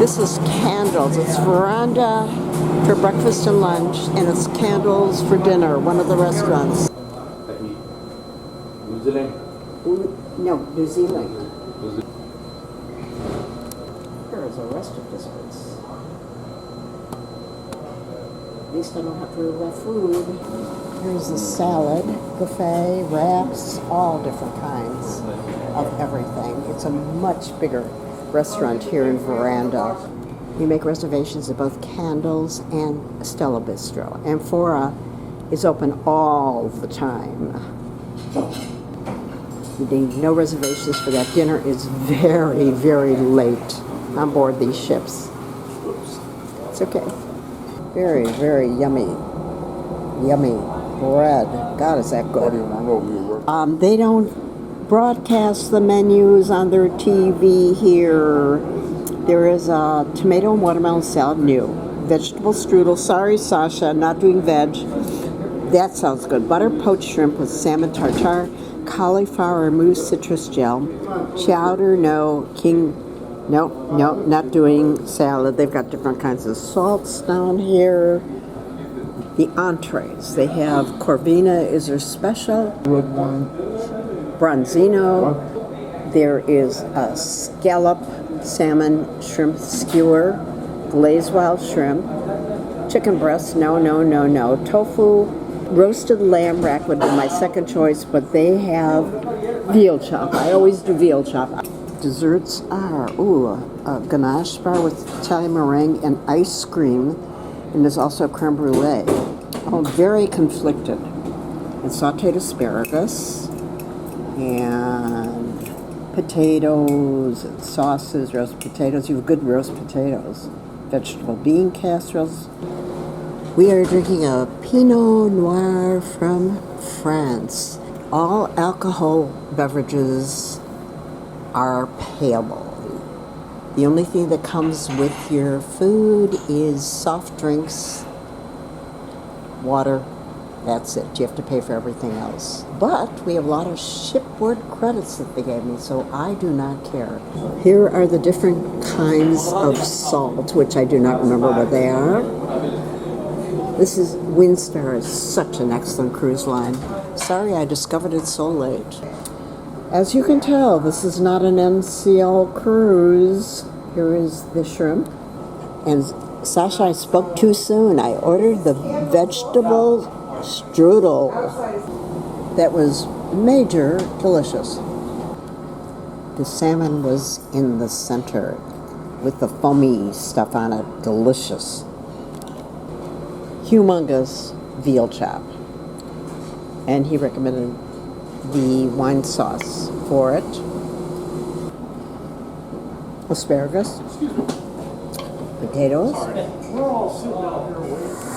This is candles. It's veranda for breakfast and lunch, and it's candles for dinner, one of the restaurants. New Zealand? No, New Zealand. Here is a rest of desserts. At least I don't have to worry about food. Here's the salad, buffet, wraps, all different kinds of everything. It's a much bigger restaurant here in Veranda. You make reservations at both Candles and Stella Bistro. Amphora is open all the time. You need no reservations for that. Dinner is very, very late on board these ships. It's okay. Very, very yummy. Yummy bread. God, is that good. They don't broadcast the menus on their TV here. There is a tomato and watermelon salad, new. Vegetable strudel. Sorry, Sasha, not doing veg. That sounds good. Butter poached shrimp with salmon tartare, cauliflower mousse citrus gel. Chowder, no. No, not doing salad. They've got different kinds of salts down here. The entrees. They have Corvina is their special. Bronzino. There is a scallop salmon shrimp skewer, glazed wild shrimp, chicken breast, no. Tofu, roasted lamb rack would be my second choice, but they have veal chop. I always do veal chop. Desserts are, a ganache bar with Italian meringue and ice cream, and there's also creme brulee. Oh, very conflicted. And sauteed asparagus, and potatoes and sauces, roast potatoes. You have good roast potatoes. Vegetable bean casseroles. We are drinking a Pinot Noir from France. All alcohol beverages are payable. The only thing that comes with your food is soft drinks, water. That's it. You have to pay for everything else. But we have a lot of shipboard credits that they gave me, so I do not care. Here are the different kinds of salt, which I do not remember what they are. This is Windstar. Is such an excellent cruise line. Sorry I discovered it so late. As you can tell, this is not an NCL cruise. Here is the shrimp. And Sasha, I spoke too soon. I ordered the vegetable strudel. That was major delicious. The salmon was in the center with the foamy stuff on it. Delicious. Humongous veal chop. And he recommended the wine sauce for it. Asparagus. Potatoes.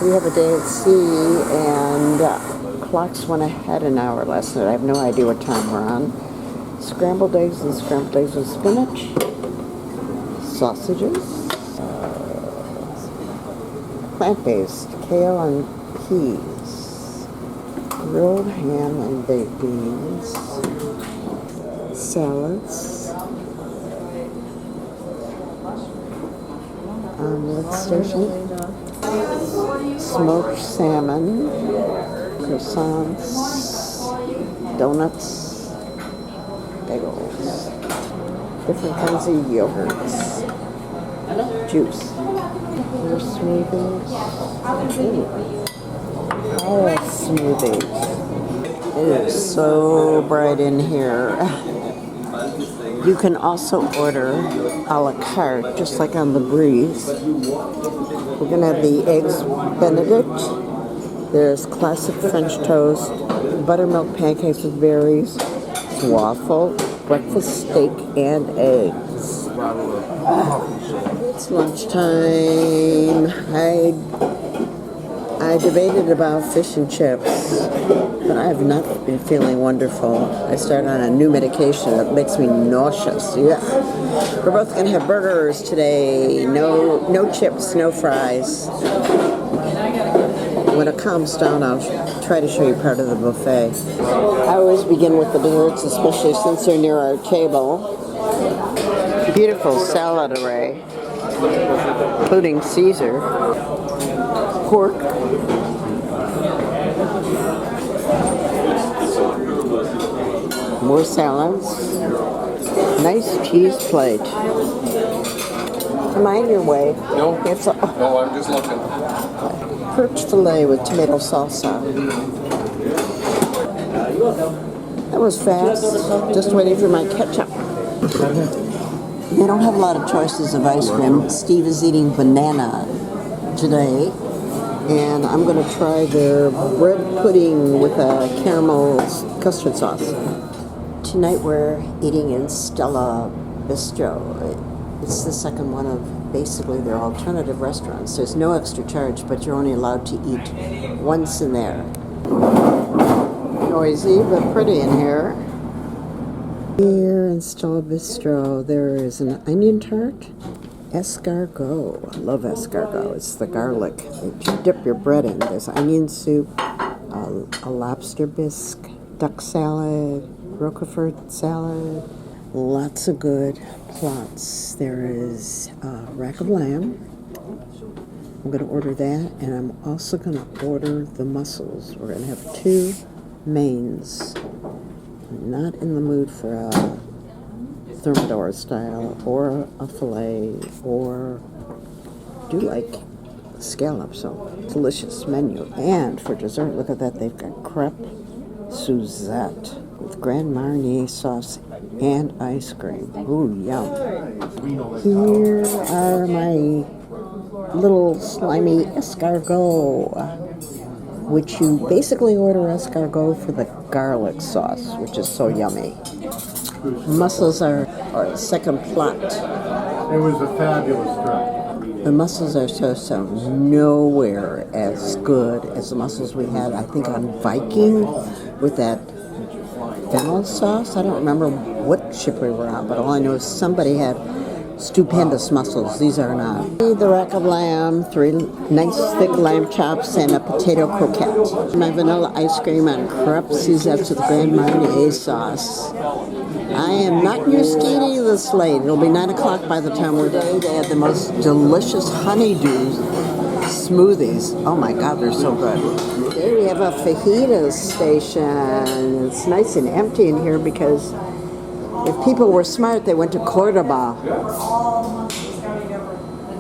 We have a day at sea, and clocks went ahead an hour last night. I have no idea what time we're on. Scrambled eggs and scrambled eggs with spinach. Sausages. Plant-based, kale and peas. Grilled ham and baked beans. Salads. Omelet station. Smoked salmon. Croissants. Donuts. Bagels. Different kinds of yogurts. Juice. More smoothies. All smoothies. It is so bright in here. You can also order a la carte, just like on the Breeze. We're going to have the Eggs Benedict. There's classic French toast, buttermilk pancakes with berries, waffle, breakfast steak, and eggs. It's lunchtime. I debated about fish and chips, but I have not been feeling wonderful. I started on a new medication that makes me nauseous. Yeah. We're both going to have burgers today. No chips, no fries. When it calms down, I'll try to show you part of the buffet. I always begin with the desserts, especially since they're near our table. Beautiful salad array. including Caesar, pork, more salads, nice cheese plate. Am I in your way? No, no, I'm just looking. Perch fillet with tomato salsa. That was fast. Just waiting for my ketchup. They don't have a lot of choices of ice cream. Steve is eating banana today. And I'm going to try their bread pudding with a caramel custard sauce. Tonight we're eating in Stella Bistro. It's the second one of basically their alternative restaurants. There's no extra charge, but you're only allowed to eat once in there. Noisy, but pretty in here. Here in Stella Bistro, there is an onion tart, escargot. I love escargot. It's the garlic that you dip your bread in. There's onion soup, a lobster bisque, duck salad, roquefort salad, lots of good plots. There is rack of lamb. I'm going to order that, and I'm also going to order the mussels. We're going to have 2 mains. I'm not in the mood for a thermidor style or a fillet, or do like scallops. So delicious menu. And for dessert, look at that, they've got crepe Suzette with Grand Marnier sauce and ice cream. Ooh, yum. Here are my little slimy escargot, which you basically order escargot for the garlic sauce, which is so yummy. Mussels are our second plot. It was a fabulous trip. The mussels are so nowhere as good as the mussels we had, I think, on Viking with that fennel sauce. I don't remember what ship we were on, but all I know is somebody had stupendous mussels. These are not. The rack of lamb, 3 nice thick lamb chops, and a potato croquette. My vanilla ice cream on crepe Suzette with Grand Marnier sauce. I am not used to eating this late. It'll be 9 o'clock by the time we're done. They had the most delicious honeydew smoothies. Oh my God, they're so good. Today we have a fajitas station. It's nice and empty in here because if people were smart, they went to Cordoba.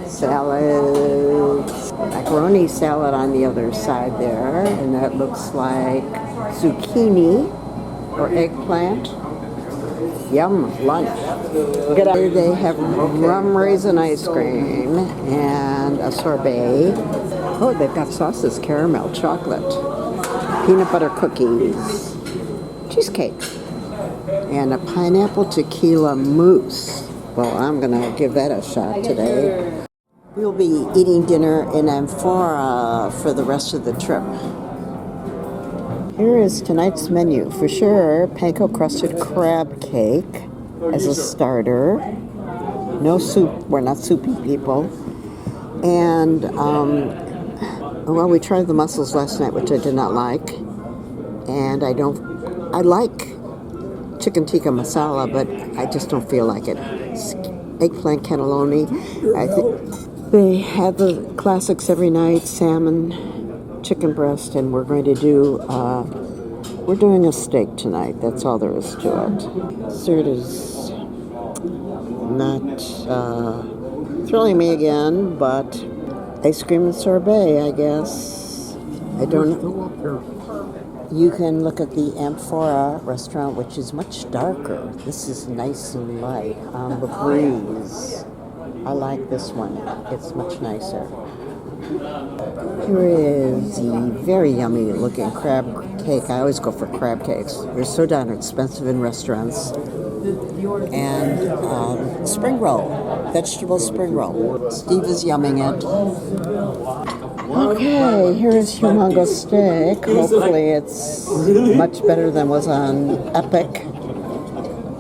Salads. Macaroni salad on the other side there. And that looks like zucchini or eggplant. Yum, lunch. They have rum raisin ice cream and a sorbet. Oh, they've got sauces, caramel, chocolate, peanut butter cookies, cheesecake, and a pineapple tequila mousse. Well, I'm going to give that a shot today. We'll be eating dinner in Amphora for the rest of the trip. Here is tonight's menu. For sure, panko crusted crab cake as a starter. No soup. We're not soupy people. And, well, we tried the mussels last night, which I did not like. And I like chicken tikka masala, but I just don't feel like it. Eggplant cannelloni. I think they have the classics every night, salmon, chicken breast, and we're going to do, we're doing a steak tonight. That's all there is to it. Dessert is not thrilling me again, but ice cream and sorbet, I guess. I don't know. You can look at the Amphora restaurant, which is much darker. This is nice and light on the breeze. I like this one. It's much nicer. Here is the very yummy looking crab cake. I always go for crab cakes. They're so darn expensive in restaurants. And spring roll, vegetable spring roll. Steve is yumming it. Okay, here is humongous steak. Hopefully it's much better than was on Epic.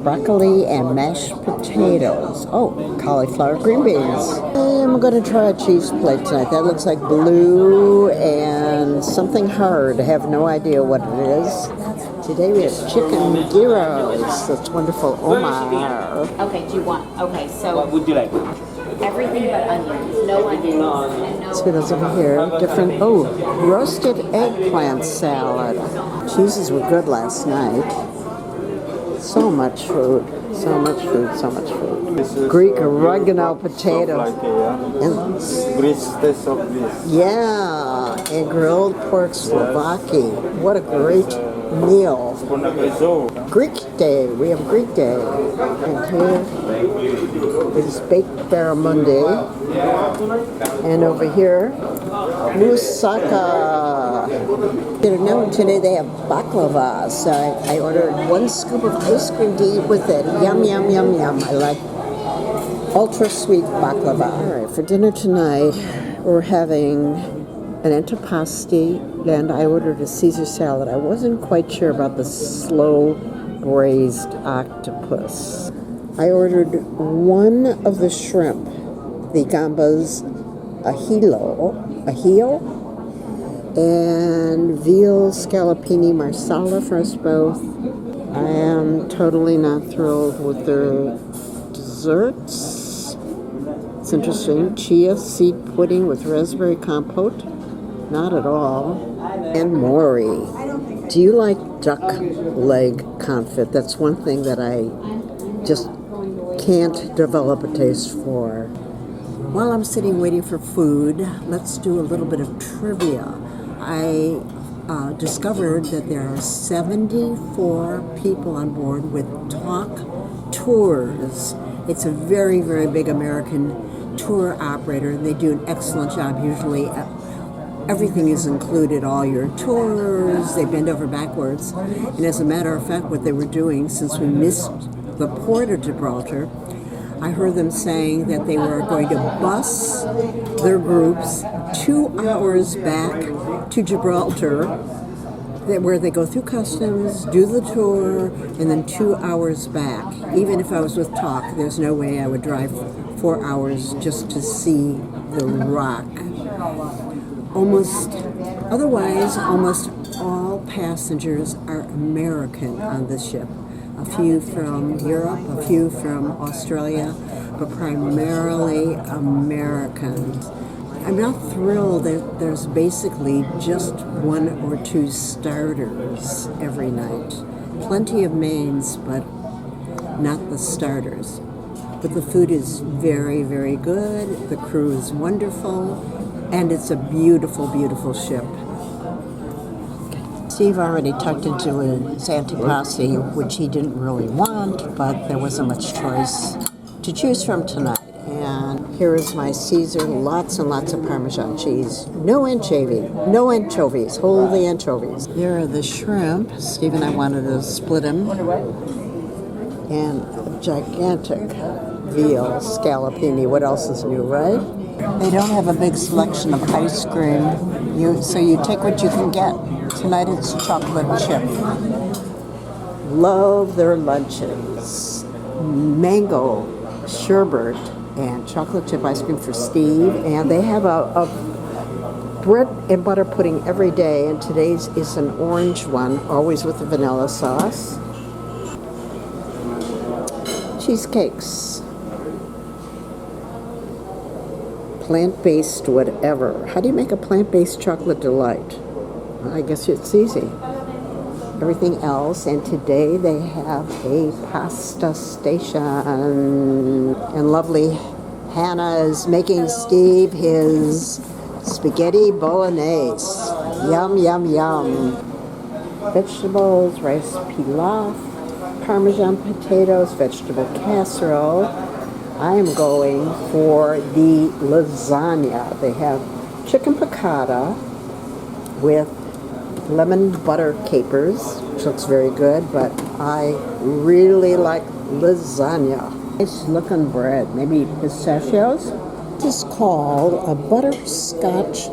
Broccoli and mashed potatoes. Oh, cauliflower green beans. I'm going to try a cheese plate tonight. That looks like blue and something hard. I have no idea what it is. Today we have chicken gyros. That's wonderful. Omar. Okay, do you want, okay, so. What would you like? Everything but onions. No onions and no. Tomatoes over here. Different. Oh, roasted eggplant salad. Cheeses were good last night. So much food. So much food. So much food. Greek oregano potatoes. And Taste of this. yeah, and grilled pork Slovakia. What a great meal. Greek day. We have Greek day. And here is baked barramundi. And over here, moussaka. Now today they have baklava. So I ordered 1 scoop of ice cream to eat with it. Yum, yum, yum, yum. I like ultra sweet baklava. All right, for dinner tonight, we're having an antipasti, and I ordered a Caesar salad. I wasn't quite sure about the slow braised octopus. I ordered 1 of the shrimp, the gambas ahilo, and veal scallopini marsala for us both. I am totally not thrilled with their desserts. It's interesting. Chia seed pudding with raspberry compote. Not at all. And Maury. Do you like duck leg confit? That's one thing that I just can't develop a taste for. While I'm sitting waiting for food, let's do a little bit of trivia. I discovered that there are 74 people on board with Talk Tours. It's a very, very big American tour operator, and they do an excellent job. Usually everything is included, all your tours, they bend over backwards. And as a matter of fact, what they were doing, since we missed the port of Gibraltar, I heard them saying that they were going to bus their groups 2 hours back to Gibraltar, where they go through customs, do the tour, and then 2 hours back. Even if I was with Talk, there's no way I would drive 4 hours just to see the rock. Almost all passengers are American on this ship. A few from Europe, a few from Australia, but primarily Americans. I'm not thrilled that there's basically just 1 or 2 starters every night. Plenty of mains, but not the starters. But the food is very, very good. The crew is wonderful. And it's a beautiful, beautiful ship. Steve already tucked into his antipasti, which he didn't really want, but there wasn't much choice to choose from tonight. And here is my Caesar, lots and lots of Parmesan cheese. No anchovies, hold the anchovies. Here are the shrimp. Steve and I wanted to split them. And a gigantic veal scallopini. What else is new, right? They don't have a big selection of ice cream, so you take what you can get. Tonight it's chocolate chip. Love their lunches. Mango sherbet and chocolate chip ice cream for Steve. And they have a bread and butter pudding every day, and today's is an orange one, always with the vanilla sauce. Cheesecakes. Plant-based whatever. How do you make a plant-based chocolate delight? I guess it's easy. Everything else, and today they have a pasta station. And lovely Hannah is making Steve his spaghetti bolognese. Yum, yum, yum. Vegetables, rice pilaf, Parmesan potatoes, vegetable casserole. I am going for the lasagna. They have chicken piccata with lemon butter capers, which looks very good, but I really like lasagna. Nice looking bread, maybe pistachios. This is called a butterscotch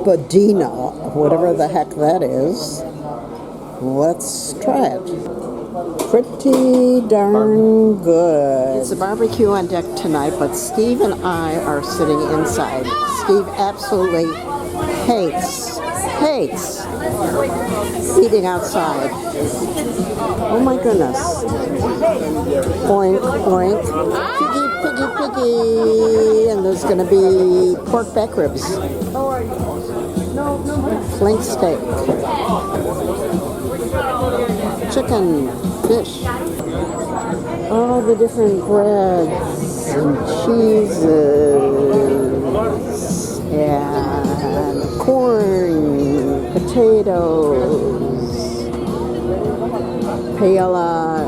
budina, whatever the heck that is. Let's try it. Pretty darn good. It's a barbecue on deck tonight, but Steve and I are sitting inside. Steve absolutely hates eating outside. Oh my goodness. Boink, boink. Piggy, piggy, piggy. And there's going to be pork back ribs, flank steak, chicken, fish, all the different breads and cheeses, and corn, potatoes, paella.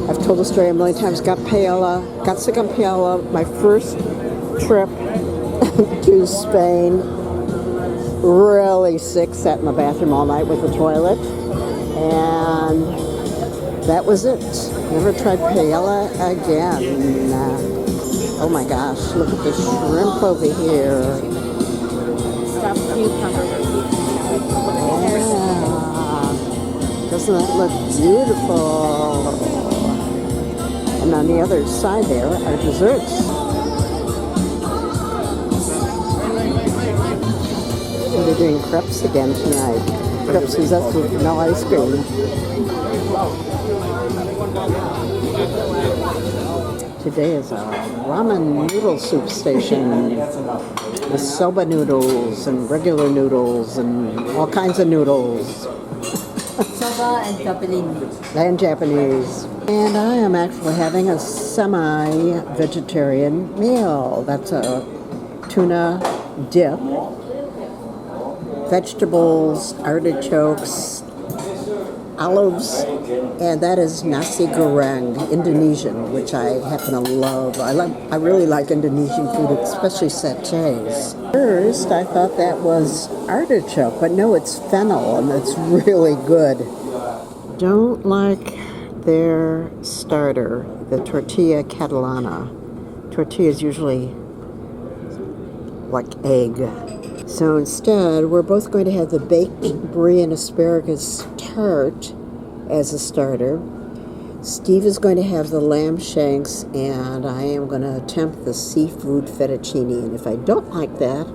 I've told the story a million times. Got paella, got sick on paella. My first trip to Spain. Really sick, sat in the bathroom all night with the toilet. And that was it. Never tried paella again. Oh my gosh, look at the shrimp over here. Stuffed cucumber. Yeah. Doesn't that look beautiful? And on the other side there are desserts. And they're doing crepes again tonight. Crepes is that's with no ice cream. Today is a ramen noodle soup station with soba noodles and regular noodles and all kinds of noodles. Soba and Japanese. And Japanese. And I am actually having a semi-vegetarian meal. That's a tuna dip, vegetables, artichokes, olives, and that is nasi goreng, Indonesian, which I happen to love. I really like Indonesian food, especially sachets. First, I thought that was artichoke, but no, it's fennel, and it's really good. Don't like their starter, the tortilla catalana. Tortilla is usually like egg. So instead, we're both going to have the baked brie and asparagus tart as a starter. Steve is going to have the lamb shanks, and I am going to attempt the seafood fettuccine. And if I don't like that,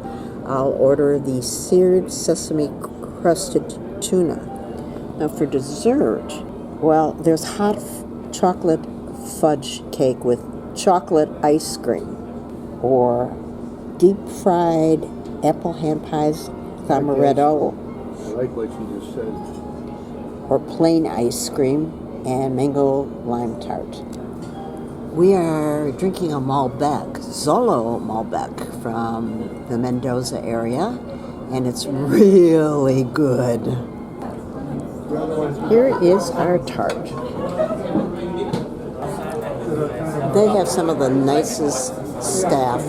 I'll order the seared sesame crusted tuna. Now for dessert, well, there's hot chocolate fudge cake with chocolate ice cream, or deep fried apple hand pies with amaretto, I like what you just said. or plain ice cream and mango lime tart. We are drinking a Malbec, Zolo Malbec, from the Mendoza area, and it's really good. Here is our tart. They have some of the nicest staff.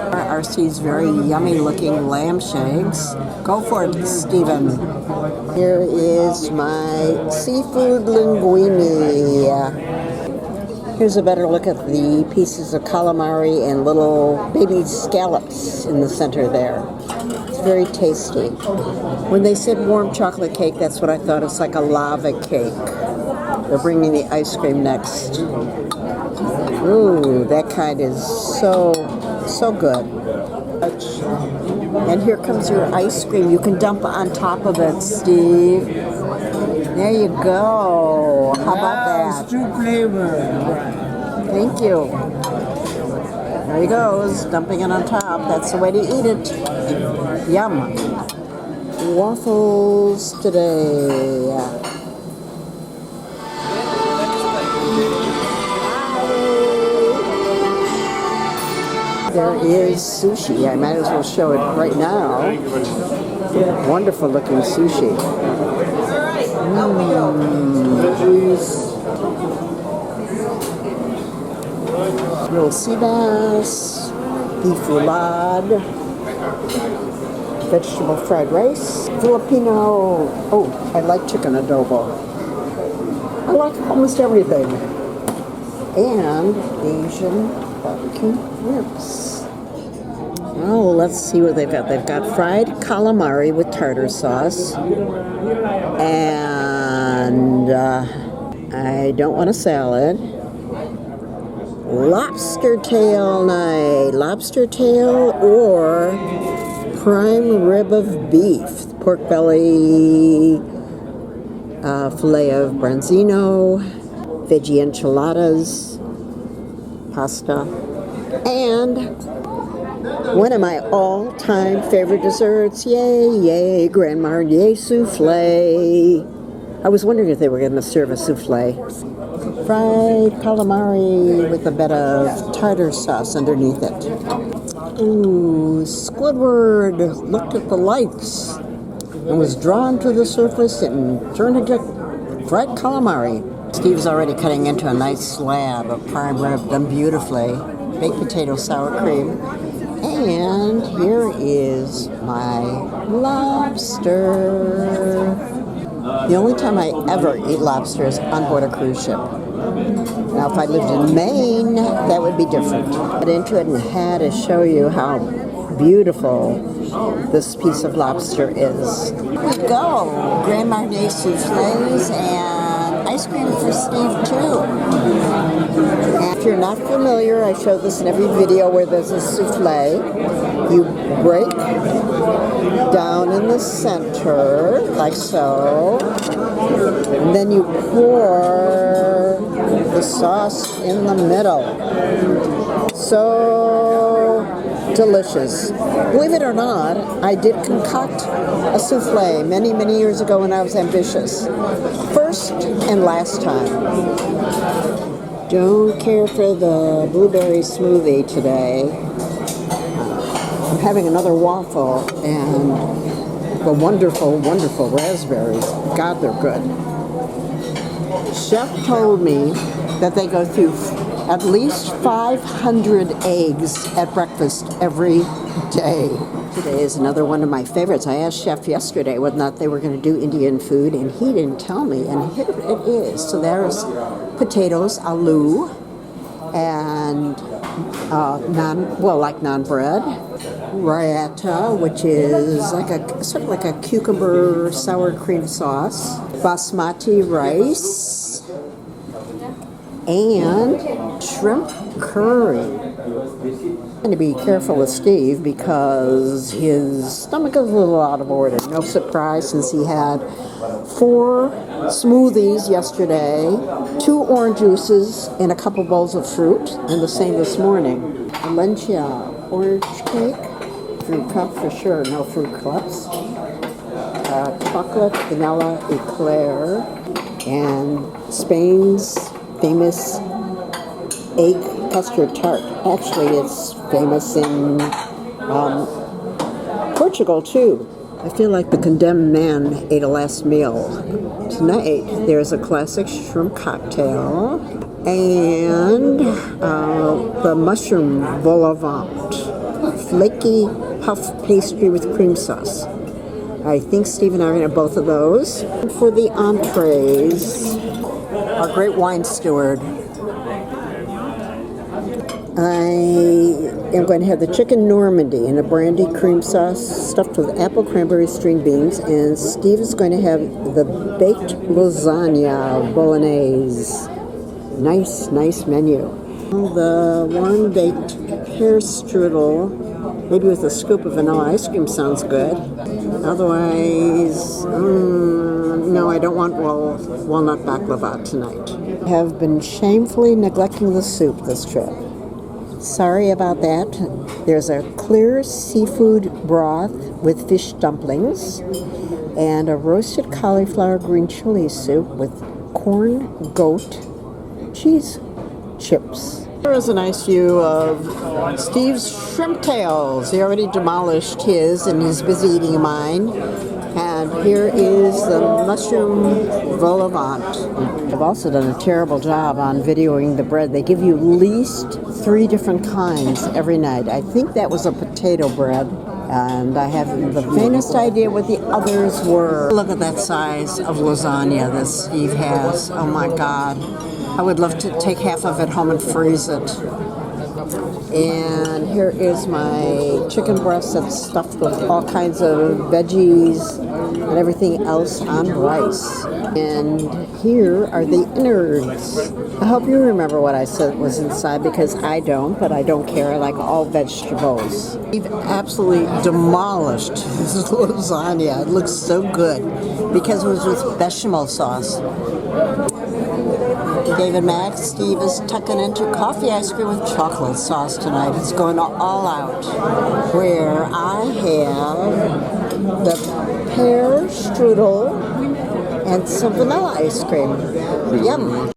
RC's very yummy looking lamb shanks. Go for it, Stephen. Here is my seafood linguine. Here's a better look at the pieces of calamari and little baby scallops in the center there. It's very tasty. When they said warm chocolate cake, that's what I thought. It's like a lava cake. They're bringing the ice cream next. Ooh, that kind is so good. And here comes your ice cream. You can dump on top of it, Steve. There you go. How about that? Two flavors. Thank you. There he goes, dumping it on top. That's the way to eat it. Yum. Waffles today. There is sushi. I might as well show it right now. Wonderful looking sushi. Little sea bass, beef roulade, vegetable fried rice, Filipino. Oh, I like chicken adobo. I like almost everything. And Asian barbecue ribs. Oh, let's see what they've got. They've got fried calamari with tartar sauce. And I don't want a salad. Lobster tail night. Lobster tail or prime rib of beef. Pork belly, filet of branzino, veggie enchiladas, pasta, And one of my all-time favorite desserts, yay, Grand Marnier souffle. I was wondering if they were going to serve a souffle. Fried calamari with a bit of tartar sauce underneath it. Ooh, Squidward looked at the lights and was drawn to the surface and turned into fried calamari. Steve's already cutting into a nice slab of prime rib done beautifully. Baked potato sour cream. And here is my lobster. The only time I ever eat lobster is on board a cruise ship. Now, if I lived in Maine, that would be different. Got into it and had to show you how beautiful this piece of lobster is. Here we go. Grand Marnier souffles and ice cream for Steve, too. And if you're not familiar, I show this in every video where there's a souffle. You break down in the center, like so, and then you pour the sauce in the middle. So delicious. Believe it or not, I did concoct a souffle many, many years ago when I was ambitious. First and last time. Don't care for the blueberry smoothie today. I'm having another waffle and the wonderful, wonderful raspberries. God, they're good. Chef told me that they go through at least 500 eggs at breakfast every day. Today is another one of my favorites. I asked Chef yesterday whether or not they were going to do Indian food, and he didn't tell me, and here it is. So there's potatoes, aloo, and naan bread. Raita, which is like sort of like a cucumber sour cream sauce, basmati rice, and shrimp curry. I'm going to be careful with Steve because his stomach is a little out of order. No surprise, since he had 4 smoothies yesterday, 2 orange juices, and a couple bowls of fruit, and the same this morning. Valencia orange cake. Fruit cup for sure, no fruit cups. Chocolate vanilla eclair, and Spain's famous egg custard tart. Actually, it's famous in Portugal too. I feel like the condemned man ate a last meal. Tonight, there's a classic shrimp cocktail and the mushroom vol au vent. Flaky puff pastry with cream sauce. I think Steve and I are going to have both of those. And for the entrees, our great wine steward, I am going to have the chicken Normandy in a brandy cream sauce stuffed with apple cranberry string beans, and Steve is going to have the baked lasagna bolognese. Nice menu. The warm baked pear strudel, maybe with a scoop of vanilla ice cream, sounds good. Otherwise, no, I don't want walnut baklava tonight. I have been shamefully neglecting the soup this trip. Sorry about that. There's a clear seafood broth with fish dumplings and a roasted cauliflower green chili soup with corn, goat, cheese chips. Here is a nice view of Steve's shrimp tails. He already demolished his and he's busy eating mine. And here is the mushroom vol au vent. I've also done a terrible job on videoing the bread. They give you at least 3 different kinds every night. I think that was a potato bread, and I haven't the faintest idea what the others were. Look at that size of lasagna that Steve has. Oh my God. I would love to take half of it home and freeze it. And here is my chicken breast that's stuffed with all kinds of veggies and everything else on rice. And here are the innards. I hope you remember what I said was inside, because I don't, but I don't care. I like all vegetables. We've absolutely demolished this lasagna. It looks so good because it was with bechamel sauce. David Max. Steve is tucking into coffee ice cream with chocolate sauce tonight. It's going all out. Where I have the pear strudel and some vanilla ice cream. Yum.